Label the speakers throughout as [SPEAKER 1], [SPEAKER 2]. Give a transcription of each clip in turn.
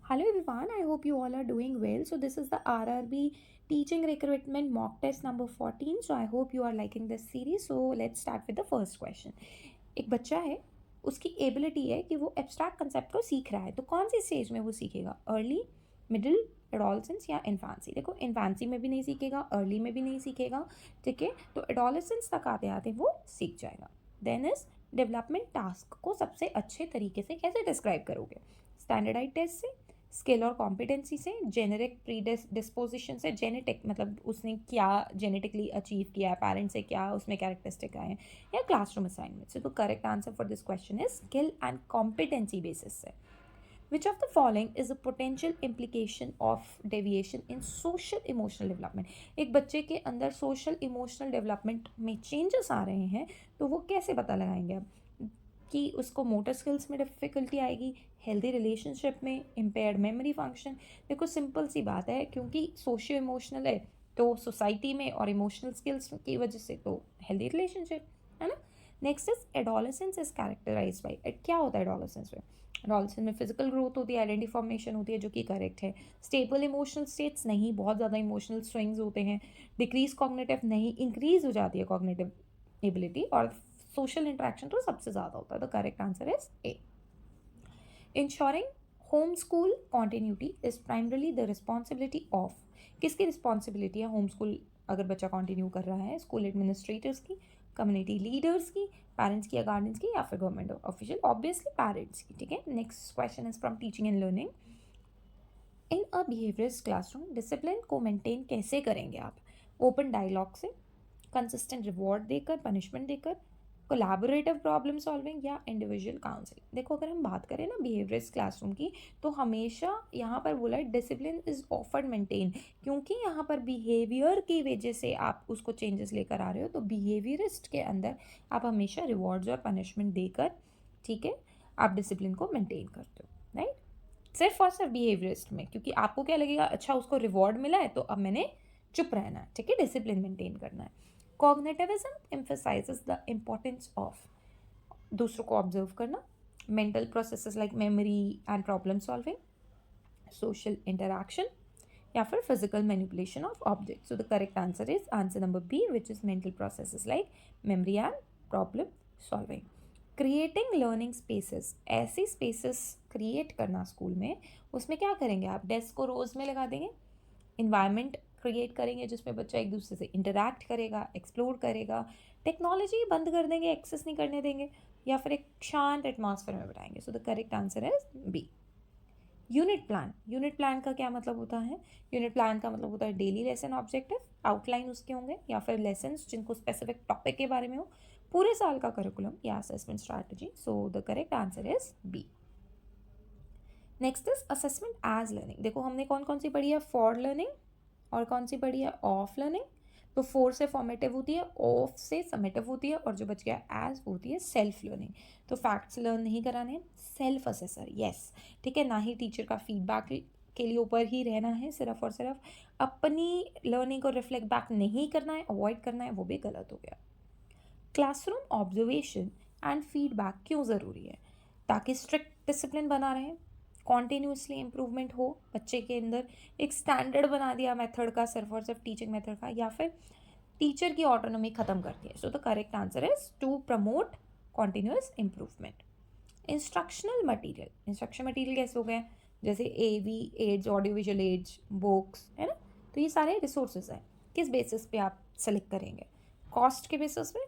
[SPEAKER 1] Hello everyone, I hope you all are doing well. So this is the RRB teaching recruitment mock test number 14. So I hope you are liking this series. So let's start with the first question. एक बच्चा है, उसकी ability है कि वो abstract concept को सीख रहा है, तो कौन सी स्टेज में वो सीखेगा? अर्ली, मिडिल, एडोलसेंस या इन्फांसी? देखो इन्फांसी में भी नहीं सीखेगा, अर्ली में भी नहीं सीखेगा, ठीक है, तो एडोलसेंस तक आते आते वो सीख जाएगा। देन इज डेवलपमेंट टास्क को सबसे अच्छे तरीके से कैसे डिस्क्राइब करोगे? स्टैंडर्डाइज टेस्ट से, स्किल और कॉम्पिटेंसी से, जेनेरिक प्री डिस्पोजिशन से, जेनेटिक मतलब उसने क्या जेनेटिकली अचीव किया है, पेरेंट्स से क्या उसमें कैरेक्टरिस्टिक आए हैं, या क्लासरूम असाइनमेंट से? तो correct answer for this question is skill and competency basis से। Which of the following is a potential implication of deviation in social emotional development? एक बच्चे के अंदर social emotional development में changes आ रहे हैं, तो वो कैसे पता लगाएंगे अब कि उसको मोटर स्किल्स में डिफ़िकल्टी आएगी, हेल्दी रिलेशनशिप में, इम्पेयर्ड मेमोरी फंक्शन? देखो सिंपल सी बात है, क्योंकि सोशियो इमोशनल है तो सोसाइटी में, और इमोशनल स्किल्स की वजह से तो हेल्दी रिलेशनशिप, है ना। Next is adolescence is characterize by, क्या होता है एडोलेसेंस में? एडोलेसेंस में फिजिकल ग्रोथ होती है, आइडेंटिटी फॉर्मेशन होती है, जो कि करेक्ट है। स्टेबल इमोशनल स्टेट्स नहीं, बहुत ज़्यादा इमोशनल स्विंग्स होते हैं। डिक्रीज कॉग्निटिव नहीं, इंक्रीज हो जाती है कॉग्निटिव एबिलिटी। और सोशल इंटरेक्शन तो सबसे ज़्यादा होता है। The correct answer is a. Ensuring home school continuity is primarily the responsibility of, किसकी रिस्पॉन्सिबिलिटी है होम स्कूल अगर बच्चा कंटिन्यू कर रहा है? स्कूल एडमिनिस्ट्रेटर्स की, कम्युनिटी लीडर्स की, पेरेंट्स की या गार्डियंस की, या फिर गवर्नमेंट ऑफिशियल? ऑब्वियसली पेरेंट्स की, ठीक है। Next question is from teaching and learning. In a behaviourist classroom discipline को मेंटेन कैसे करेंगे आप? ओपन डायलॉग से, कंसिस्टेंट रिवॉर्ड देकर, पनिशमेंट देकर, कोलैबोरेटिव प्रॉब्लम सॉल्विंग, या इंडिविजुअल काउंसलिंग? देखो अगर हम बात करें ना बिहेवियरिस्ट क्लासरूम की, तो हमेशा यहाँ पर बोला है डिसिप्लिन इज ऑफर्ड मेंटेन, क्योंकि यहाँ पर बिहेवियर की वजह से आप उसको चेंजेस लेकर आ रहे हो। तो बिहेवियरिस्ट के अंदर आप हमेशा रिवॉर्ड्स और पनिशमेंट देकर, ठीक है, आप डिसिप्लिन को मेंटेन करते हो, राइट। सिर्फ और सिर्फ बिहेवियरिस्ट में, क्योंकि आपको क्या लगेगा, अच्छा उसको रिवॉर्ड मिला है तो अब मैंने चुप रहना है, ठीक है, डिसिप्लिन मेंटेन करना है। Cognitivism emphasises the importance of दूसरों को ऑब्जर्व करना, mental processes like memory and problem solving, social interaction, या फिर physical manipulation of object? So the correct answer is answer number B, which is mental processes like memory and problem solving. Creating learning spaces, ऐसी spaces create करना school में, उसमें क्या करेंगे आप? Desk को रोज में लगा देंगे, इन्वायरमेंट क्रिएट करेंगे जिसमें बच्चा एक दूसरे से इंटरैक्ट करेगा, एक्सप्लोर करेगा, टेक्नोलॉजी बंद कर देंगे, एक्सेस नहीं करने देंगे, या फिर एक शांत एटमॉस्फेयर में बिठाएंगे? So the correct answer is B. Unit plan, unit plan का क्या मतलब होता है? यूनिट प्लान का मतलब होता है डेली लेसन ऑब्जेक्टिव, आउटलाइन उसके होंगे, या फिर लेसन्स जिनको स्पेसिफिक टॉपिक के बारे में हो, पूरे साल का करिकुलम या assessment strategy? So the correct answer is B. Next is assessment as learning. देखो हमने कौन कौन सी पढ़ी है? फॉर लर्निंग, और कौन सी पढ़ी है? Of learning. तो फोर से फॉर्मेटिव होती है, ऑफ से समेटिव होती है, और जो बच गया एज होती है सेल्फ लर्निंग। तो फैक्ट्स लर्न नहीं कराने, सेल्फ असेसर, यस, ठीक है, ना ही टीचर का फीडबैक के लिए ऊपर ही रहना है, सिर्फ और सिर्फ अपनी लर्निंग को रिफ्लेक्ट बैक नहीं करना है, अवॉइड करना है, वो भी गलत हो गया। क्लासरूम ऑब्जर्वेशन एंड फीडबैक क्यों ज़रूरी है? ताकि स्ट्रिक्ट डिसिप्लिन बना रहे, कॉन्टीन्यूसली इम्प्रूवमेंट हो बच्चे के अंदर, एक स्टैंडर्ड बना दिया मेथड का, सिर्फ और सिर्फ टीचिंग मेथड का, या फिर टीचर की ऑटोनॉमी खत्म कर दिया? So the correct answer is to promote continuous improvement. Instructional material, instruction material कैसे हो गए? जैसे AV aids, audio visual aids, books, है ना। तो ये सारे रिसोर्सेज हैं, किस बेसिस पे आप सेलेक्ट करेंगे? कॉस्ट के बेसिस पे,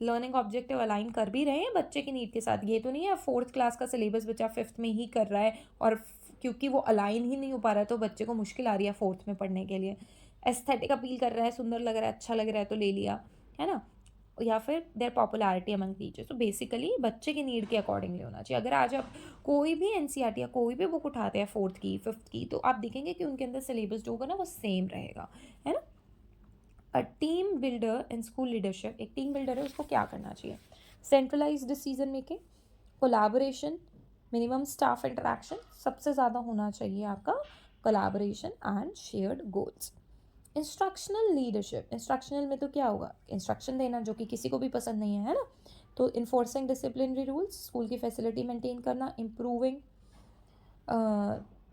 [SPEAKER 1] लर्निंग ऑब्जेक्टिव अलाइन कर भी रहे हैं बच्चे की नीड के साथ, ये तो नहीं है फोर्थ क्लास का सिलेबस बच्चा फिफ्थ में ही कर रहा है, और क्योंकि वो अलाइन ही नहीं हो पा रहा है तो बच्चे को मुश्किल आ रही है फोर्थ में पढ़ने के लिए। एस्थेटिक अपील कर रहा है, सुंदर लग रहा है, अच्छा लग रहा है तो ले लिया, है ना। या फिर देयर पॉपुलैरिटी अमंग टीचर्स। तो बेसिकली बच्चे की नीड के अकॉर्डिंगली होना चाहिए। अगर आज आप कोई भी NCERT या कोई भी बुक उठाते हैं फोर्थ की, फिफ्थ की, तो आप देखेंगे कि उनके अंदर सिलेबस जो होगा ना वो सेम रहेगा, है ना। A team builder in school leadership, एक टीम बिल्डर है उसको क्या करना चाहिए? Centralise decision making, collaboration, minimum staff interaction, सबसे ज़्यादा होना चाहिए आपका collaboration and shared goals. Instructional leadership, instructional में तो क्या होगा? इंस्ट्रक्शन देना, जो कि किसी को भी पसंद नहीं है ना। तो इन्फोर्सिंग डिसिप्लिनरी रूल्स, स्कूल की फैसिलिटी मेंटेन करना, इम्प्रूविंग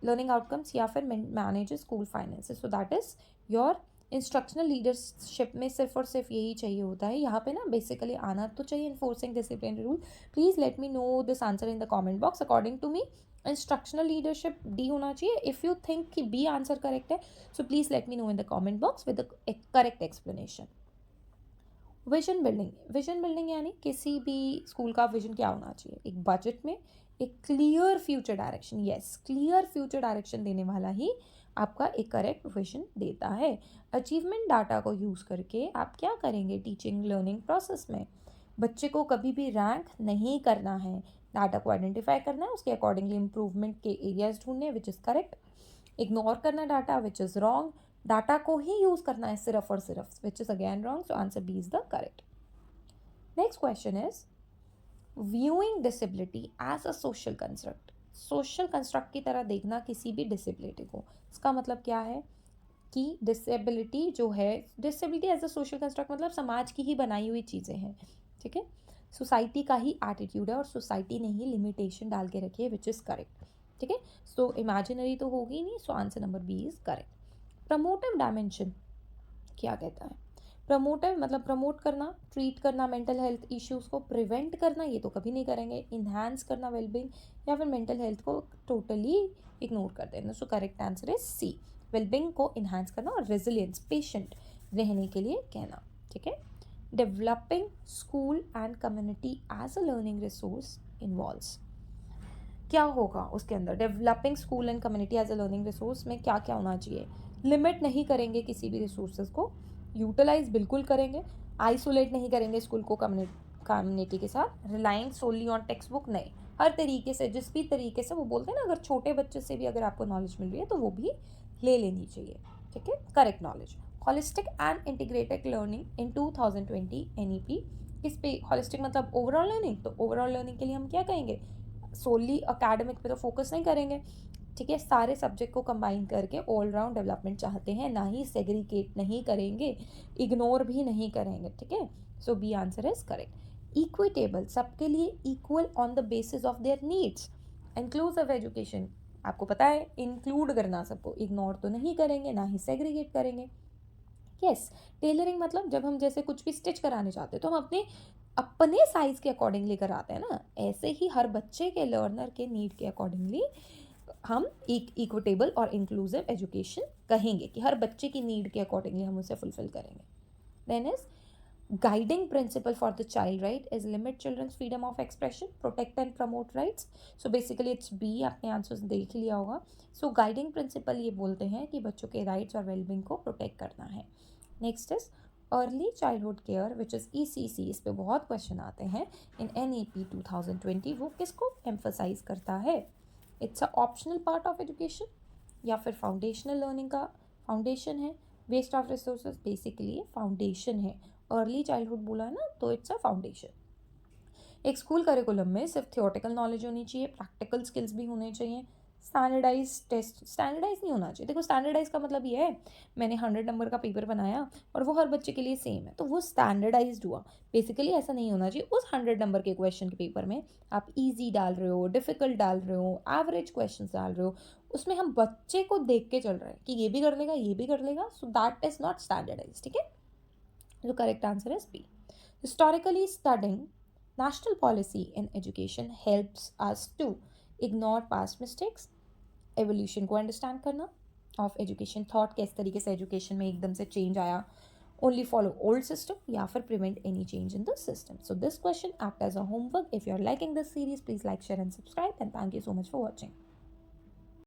[SPEAKER 1] लर्निंग आउटकम्स या फिर manage school finances. So that is your instructional leadership में सिर्फ और सिर्फ यही चाहिए होता है. यहाँ पे ना बेसिकली आना तो चाहिए enforcing disciplinary rule. Please let me know this answer in the comment box. According to me instructional leadership D होना चाहिए. इफ़ यू थिंक कि बी आंसर करेक्ट है, so please let me know in the comment box with the correct explanation. Vision building. Vision building यानी किसी भी school का vision क्या होना चाहिए? एक बजट में एक clear future direction. Yes, clear future direction देने वाला ही आपका एक करेक्ट विजन देता है. अचीवमेंट डाटा को यूज़ करके आप क्या करेंगे टीचिंग लर्निंग प्रोसेस में? बच्चे को कभी भी रैंक नहीं करना है. डाटा को आइडेंटिफाई करना है, उसके अकॉर्डिंगली इंप्रूवमेंट के एरियाज ढूंढने विच इज़ करेक्ट. इग्नोर करना data which is wrong. Data को ही यूज़ करना है सिर्फ और सिर्फ, which is again wrong. So answer B is the correct. Next question is viewing disability as a social construct. Social construct की तरह देखना किसी भी डिसेबिलिटी को. इसका मतलब क्या है कि डिसेबिलिटी जो है, disability as a social construct मतलब समाज की ही बनाई हुई चीज़ें हैं. ठीक है, सोसाइटी का ही एटीट्यूड है और सोसाइटी ने ही लिमिटेशन डाल के रखी है विच इज़ करेक्ट. ठीक है, सो इमेजिनरी तो होगी नहीं. So answer number B is correct. Promotive dimension क्या कहता है? प्रमोटिव मतलब प्रमोट करना, ट्रीट करना मेंटल हेल्थ इश्यूज़ को, प्रिवेंट करना ये तो कभी नहीं करेंगे, इन्हांस करना वेलबींग, या फिर मेंटल हेल्थ को टोटली इग्नोर कर देना. So correct answer is C, wellbeing को इन्हांस करना और रेजिलियंस पेशेंट रहने के लिए कहना. ठीक है. Developing school and community as a learning resource involves. क्या होगा उसके अंदर? Developing school and community as a learning resource में क्या क्या होना चाहिए? लिमिट नहीं करेंगे किसी भी रिसोर्सेज को, यूटिलाइज बिल्कुल करेंगे, आइसोलेट नहीं करेंगे स्कूल को कम्युनिटी के साथ, relying solely on text book नहीं, हर तरीके से जिस भी तरीके से वो बोलते हैं ना, अगर छोटे बच्चे से भी अगर आपको नॉलेज मिल रही है तो वो भी ले लेनी चाहिए. ठीक है, correct knowledge. Holistic and integrated learning in 2020 NEP. किस पे होलिस्टिक मतलब ओवरऑल लर्निंग, तो ओवरऑल लर्निंग के लिए हम क्या कहेंगे? सोली अकेडमिक पे तो फोकस नहीं करेंगे. ठीक है, सारे सब्जेक्ट को कंबाइन करके ऑलराउंड डेवलपमेंट चाहते हैं, ना ही सेग्रीगेट नहीं करेंगे, इग्नोर भी नहीं करेंगे. ठीक है, so B answer is correct. Equitable, सबके लिए equal on the basis of their needs. Inclusive education, आपको पता है इंक्लूड करना सबको, इग्नोर तो नहीं करेंगे, ना ही सेग्रीगेट करेंगे. यस, टेलरिंग मतलब जब हम जैसे कुछ भी स्टिच कराने चाहते हैं तो हम अपने अपने साइज के अकॉर्डिंगली कराते हैं ना, ऐसे ही हर बच्चे के लर्नर के नीड के अकॉर्डिंगली हम एक इक्विटेबल और इंक्लूसिव एजुकेशन कहेंगे कि हर बच्चे की नीड के अकॉर्डिंगली हम उसे फुलफिल करेंगे. Then is guiding principle for the child right is limit children's freedom of expression, protect and promote rights. So basically it's B, आपने आंसर देख लिया होगा. So guiding principle ये बोलते हैं कि बच्चों के राइट्स और वेलबींग को प्रोटेक्ट करना है. Next is early childhood care which is ECC. इस पर बहुत क्वेश्चन आते हैं इन NEP 2020. वो किसको एम्फोसाइज करता है? It's a optional part of education या फिर फाउंडेशनल लर्निंग का फाउंडेशन है? Waste of resources basically foundation है. अर्ली चाइल्डहुड बोला है ना, तो इट्स अ फाउंडेशन. एक स्कूल करिकुलम में सिर्फ थियोरेटिकल नॉलेज होनी चाहिए, प्रैक्टिकल स्किल्स भी होने चाहिए. स्टैंडर्डाइज टेस्ट, स्टैंडर्डाइज नहीं होना चाहिए. देखो स्टैंडर्डाइज का मतलब ये है मैंने 100 नंबर का पेपर बनाया और वो हर बच्चे के लिए सेम है, तो वो स्टैंडर्डाइज्ड हुआ. बेसिकली ऐसा नहीं होना चाहिए. उस 100 नंबर के क्वेश्चन के पेपर में आप ईजी डाल रहे हो, डिफिकल्ट डाल रहे हो, एवरेज क्वेश्चन डाल रहे हो, उसमें हम बच्चे को देख के चल रहे हैं कि ये भी कर लेगा, ये भी कर लेगा. So that is not standardise. ठीक है, तो correct answer is B. Historically studying national policy in education helps us to ignore past mistakes, evolution को understand करना of education thought, किस तरीके से education में एकदम से change आया, only follow old system या फिर prevent any change in the system. So this question act as a homework. If you are liking this series, please like, share and subscribe, and thank you so much for watching.